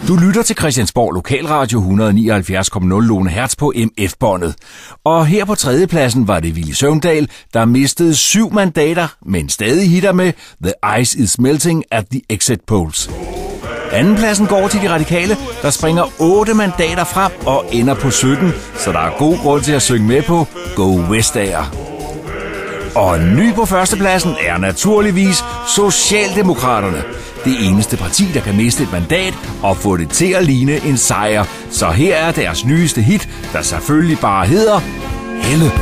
Du lytter til Christiansborg Lokalradio 179,0 Lone Hertz på MF-båndet. Og her på tredjepladsen var det Villy Søvndal, der mistede 7 mandater, men stadig hitter med The Ice is Melting at the Exit Polls. Andenpladsen går til De Radikale, der springer 8 mandater frem og ender på 17, så der er god grund til at synge med på Go Vestager. Og ny på førstepladsen er naturligvis Socialdemokraterne. Det eneste parti, der kan miste et mandat og få det til at ligne en sejr. Så her er deres nyeste hit, der selvfølgelig bare hedder Helle.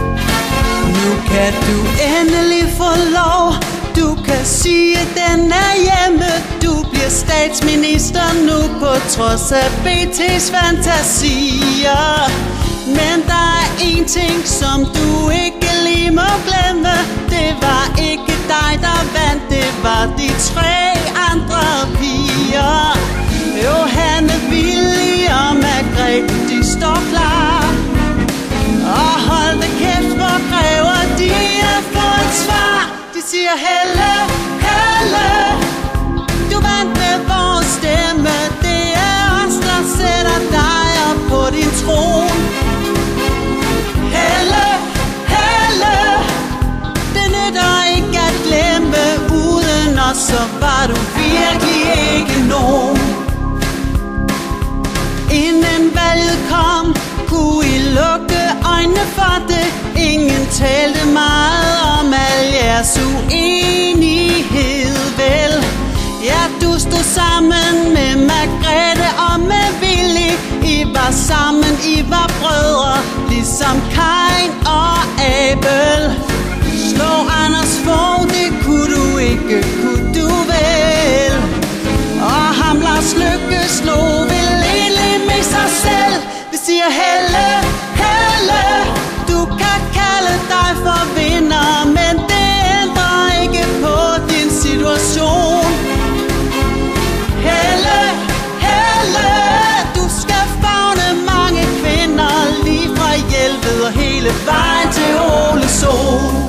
Nu kan du endelig få lov. Du kan sige, at den er hjemme. Du bliver statsminister nu på trods af BT's fantasier. Men der er en ting, som du ikke lige må glemme. Det var ikke dig, der vandt. Det var de 3 andre piger. Johanne, Villy og Margrethe, de står klar. Og hold da kæft, hvor kræver de at få et svar. De siger Helle, Helle, du vandt med vores stemme. Det er os, der sætter dig op på din tron. Helle, Helle, det nytter ikke at glemme. Uden os, så var du virkelig ikke nogen. Inden valget kom, kunne I lukke øjnene for det. Ingen talte meget om al jeres uenighed, vel? Ja, du stod sammen med Margrethe og med Villy. I var sammen, I var brødre, ligesom Kain og Abel. Slå Anders Fogh, det kunne du ikke, kunne du vel? Og ham Lars Løkke slog vel egentlig med sig selv. Vi siger Helle, Helle, du kan kalde dig for vinder, men det ændrer ikke på din situation. Helle, Helle, du skal favne mange kvinder, lige fra Hjelved og hele vejen til Ålesund.